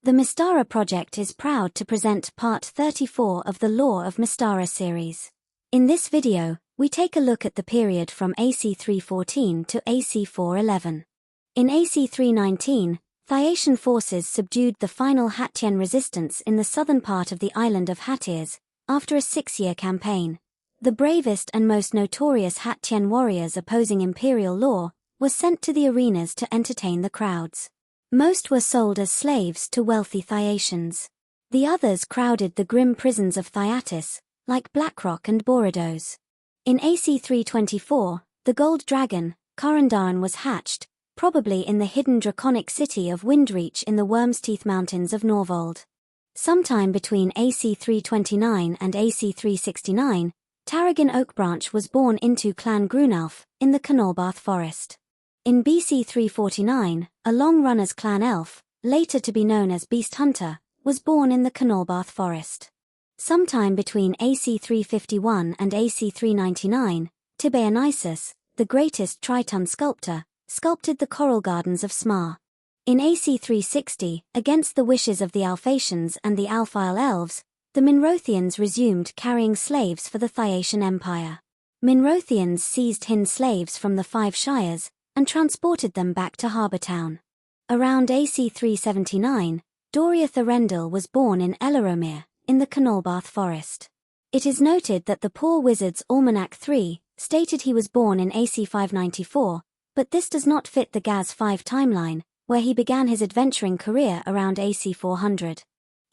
The Mystara project is proud to present part 34 of the Lore of Mystara series. In this video, we take a look at the period from AC 314 to AC 411. In AC 319, Thyacian forces subdued the final Hattian resistance in the southern part of the island of Hattirs, after a 6-year campaign. The bravest and most notorious Hattian warriors opposing imperial law were sent to the arenas to entertain the crowds. Most were sold as slaves to wealthy Thyacians. The others crowded the grim prisons of Thyatis, like Blackrock and Boredos. In AC 324, the Gold Dragon, Karandaran, was hatched, probably in the hidden draconic city of Windreach in the Worm's Teeth Mountains of Norvold. Sometime between AC 329 and AC 369, Tarragin Oakbranch was born into Clan Grunalf, in the Canolbarth Forest. In BC 349, a Long-Runner's clan elf, later to be known as Beast Hunter, was born in the Canolbarth Forest. Sometime between AC 351 and AC 399, Tibeanisus, the greatest Triton sculptor, sculpted the coral gardens of Smar. In AC 360, against the wishes of the Alphatians and the Alphile elves, the Minrothians resumed carrying slaves for the Thyacian Empire. Minrothians seized Hind slaves from the Five Shires, and transported them back to Harbour Town. Around AC 379, Doria Thorendil was born in Elaromir, in the Canolbarth Forest. It is noted that the Poor Wizard's Almanac 3 stated he was born in AC 594, but this does not fit the Gaz 5 timeline, where he began his adventuring career around AC 400.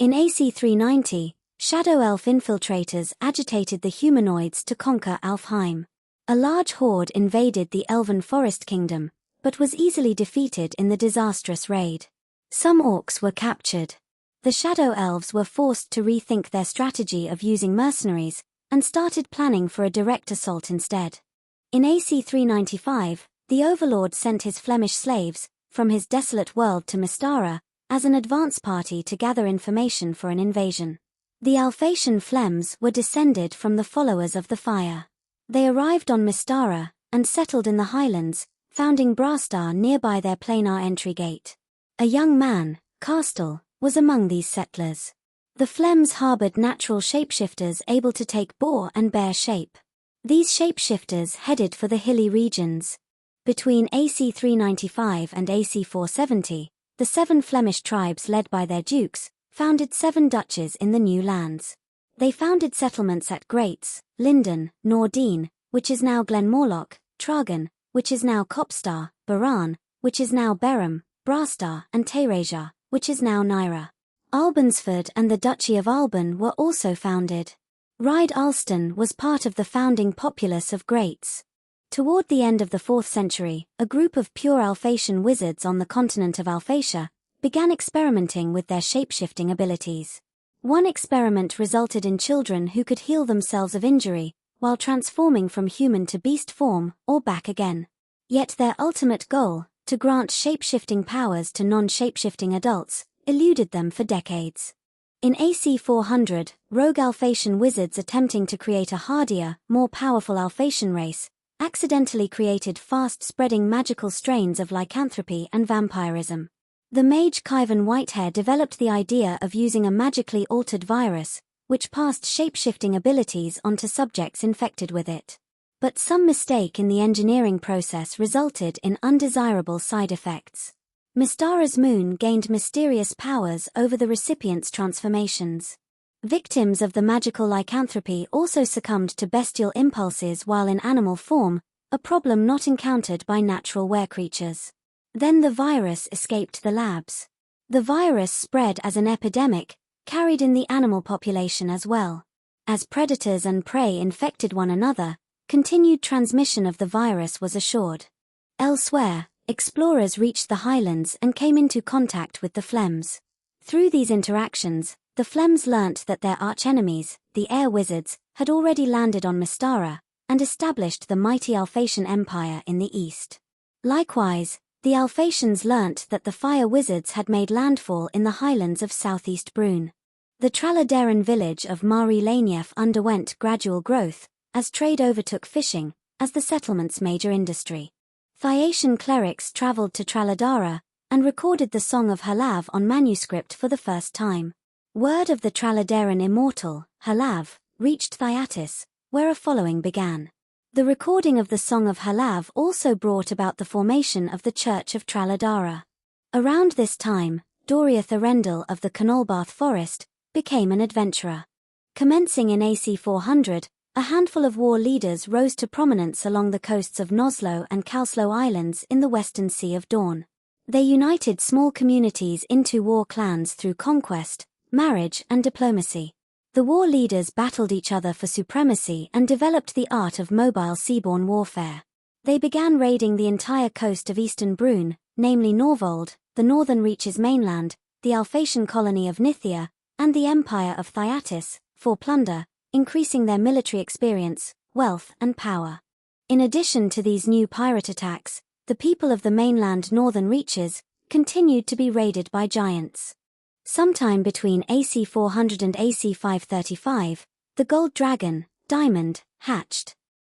In AC 390, Shadow Elf infiltrators agitated the humanoids to conquer Alfheim. A large horde invaded the Elven Forest Kingdom, but was easily defeated in the disastrous raid. Some orcs were captured. The Shadow Elves were forced to rethink their strategy of using mercenaries, and started planning for a direct assault instead. In AC 395, the Overlord sent his Flemish slaves, from his desolate world to Mystara, as an advance party to gather information for an invasion. The Alphatian Flems were descended from the followers of the Fire. They arrived on Mystara, and settled in the highlands, founding Brastar nearby their planar entry gate. A young man, Carstel, was among these settlers. The Flems harbored natural shapeshifters able to take boar and bear shape. These shapeshifters headed for the hilly regions. Between AC 395 and AC 470, the 7 Flemish tribes led by their dukes, founded 7 duchies in the new lands. They founded settlements at Grates, Linden, Nordine, which is now Glenmorlock, Tragan, which is now Copstar, Baran, which is now Berham, Brastar, and Teirasia, which is now Naira. Albansford and the Duchy of Alban were also founded. Ride Alston was part of the founding populace of Grates. Toward the end of the 4th century, a group of pure Alphatian wizards on the continent of Alphatia began experimenting with their shapeshifting abilities. One experiment resulted in children who could heal themselves of injury, while transforming from human to beast form, or back again. Yet their ultimate goal, to grant shape-shifting powers to non-shape-shifting adults, eluded them for decades. In AC 400, rogue Alphatian wizards attempting to create a hardier, more powerful Alphatian race, accidentally created fast-spreading magical strains of lycanthropy and vampirism. The mage Khyvan Whitehair developed the idea of using a magically altered virus, which passed shape-shifting abilities onto subjects infected with it. But some mistake in the engineering process resulted in undesirable side effects. Mystara's moon gained mysterious powers over the recipient's transformations. Victims of the magical lycanthropy also succumbed to bestial impulses while in animal form, a problem not encountered by natural were-creatures. Then the virus escaped the labs. The virus spread as an epidemic, carried in the animal population as well. As predators and prey infected one another, continued transmission of the virus was assured. Elsewhere, explorers reached the highlands and came into contact with the Flems. Through these interactions, the Flems learnt that their archenemies, the air wizards, had already landed on Mystara, and established the mighty Alphatian Empire in the east. Likewise, the Alphatians learnt that the fire wizards had made landfall in the highlands of southeast Brune. The Traladeran village of Mari Lanief underwent gradual growth, as trade overtook fishing, as the settlement's major industry. Thyacian clerics travelled to Traladara, and recorded the Song of Halav on manuscript for the first time. Word of the Traladeran immortal, Halav, reached Thyatis, where a following began. The recording of the Song of Halav also brought about the formation of the Church of Traladara. Around this time, Doriath Arendal of the Canolbarth forest became an adventurer. Commencing in AC 400, a handful of war leaders rose to prominence along the coasts of Noslo and Kalslo Islands in the western Sea of Dawn. They united small communities into war clans through conquest, marriage, and diplomacy. The war leaders battled each other for supremacy and developed the art of mobile seaborne warfare. They began raiding the entire coast of eastern Brune, namely Norvold, the northern reaches mainland, the Alphatian colony of Nithia, and the empire of Thyatis, for plunder, increasing their military experience, wealth, and power. In addition to these new pirate attacks, the people of the mainland northern reaches continued to be raided by giants. Sometime between AC 400 and AC 535, the gold dragon, Diamond, hatched.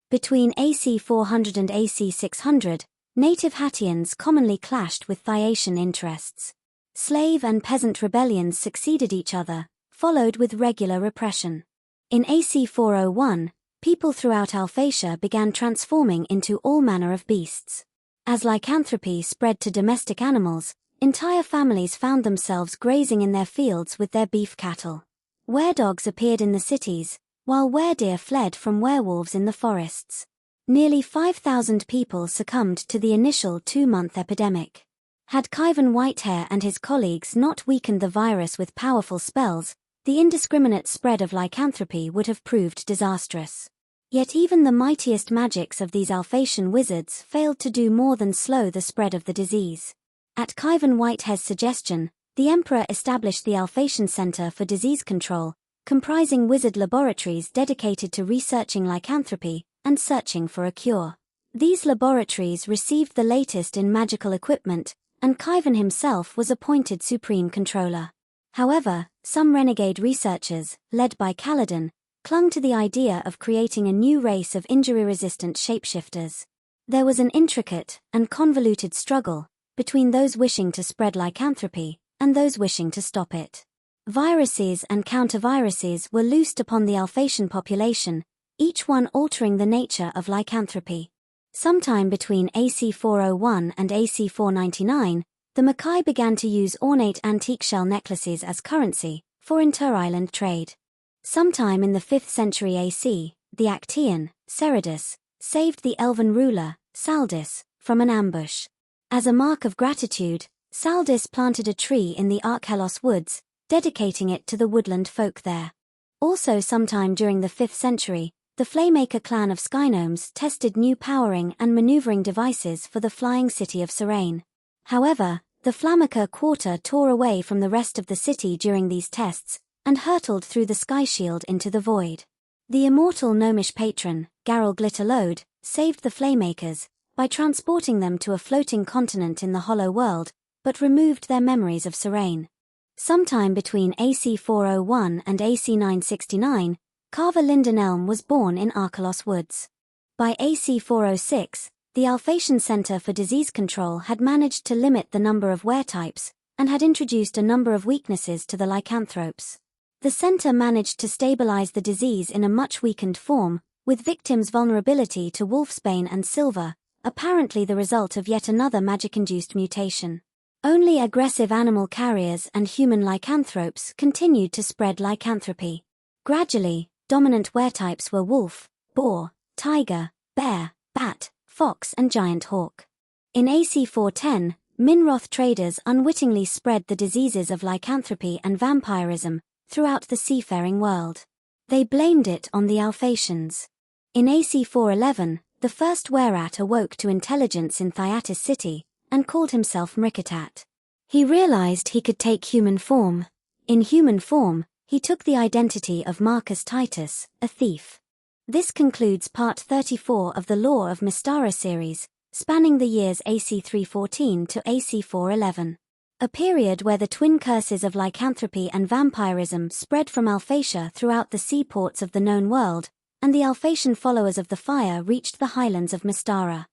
Between AC 400 and AC 600, native Hattians commonly clashed with Thyacian interests. Slave and peasant rebellions succeeded each other, followed with regular repression. In AC 401, people throughout Alphatia began transforming into all manner of beasts. As lycanthropy spread to domestic animals, entire families found themselves grazing in their fields with their beef cattle. Weredogs appeared in the cities, while weredeer fled from werewolves in the forests. Nearly 5,000 people succumbed to the initial 2-month epidemic. Had Khyvan Whitehair and his colleagues not weakened the virus with powerful spells, the indiscriminate spread of lycanthropy would have proved disastrous. Yet even the mightiest magics of these Alphatian wizards failed to do more than slow the spread of the disease. At Khyvan Whitehair's suggestion, the Emperor established the Alphatian Center for Disease Control, comprising wizard laboratories dedicated to researching lycanthropy and searching for a cure. These laboratories received the latest in magical equipment, and Khyvan himself was appointed supreme controller. However, some renegade researchers, led by Kaladin, clung to the idea of creating a new race of injury-resistant shapeshifters. There was an intricate and convoluted struggle between those wishing to spread lycanthropy and those wishing to stop it. Viruses and counterviruses were loosed upon the Alphatian population, each one altering the nature of lycanthropy. Sometime between AC 401 and AC 499, the Makai began to use ornate antique shell necklaces as currency for inter-island trade. Sometime in the 5th century AC, the Actaeon, Ceridus, saved the elven ruler, Saldis, from an ambush. As a mark of gratitude, Saldis planted a tree in the Archelos woods, dedicating it to the woodland folk there. Also sometime during the 5th century, the Flaymaker clan of Skygnomes tested new powering and maneuvering devices for the flying city of Serene. However, the Flammaker quarter tore away from the rest of the city during these tests, and hurtled through the sky shield into the void. The immortal gnomish patron, Garel Glitterlode, saved the Flaymakers by transporting them to a floating continent in the Hollow World, but removed their memories of Serene. Sometime between AC 401 and AC 969, Carver Lindenelm was born in Archelos Woods. By AC 406, the Alphatian Center for Disease Control had managed to limit the number of weretypes, and had introduced a number of weaknesses to the lycanthropes. The center managed to stabilize the disease in a much weakened form, with victims' vulnerability to wolfsbane and silver, apparently the result of yet another magic-induced mutation. Only aggressive animal carriers and human lycanthropes continued to spread lycanthropy. Gradually, dominant weretypes were wolf, boar, tiger, bear, bat, fox and giant hawk. In AC 410, Minroth traders unwittingly spread the diseases of lycanthropy and vampirism throughout the seafaring world. They blamed it on the Alphatians. In AC 411, the first wereat awoke to intelligence in Thyatis city, and called himself Mrikatat. He realized he could take human form. In human form, he took the identity of Marcus Titus, a thief. This concludes part 34 of the Lore of Mystara series, spanning the years AC 314 to AC 411. A period where the twin curses of lycanthropy and vampirism spread from Alphatia throughout the seaports of the known world, and the Alphatian followers of the fire reached the highlands of Mystara.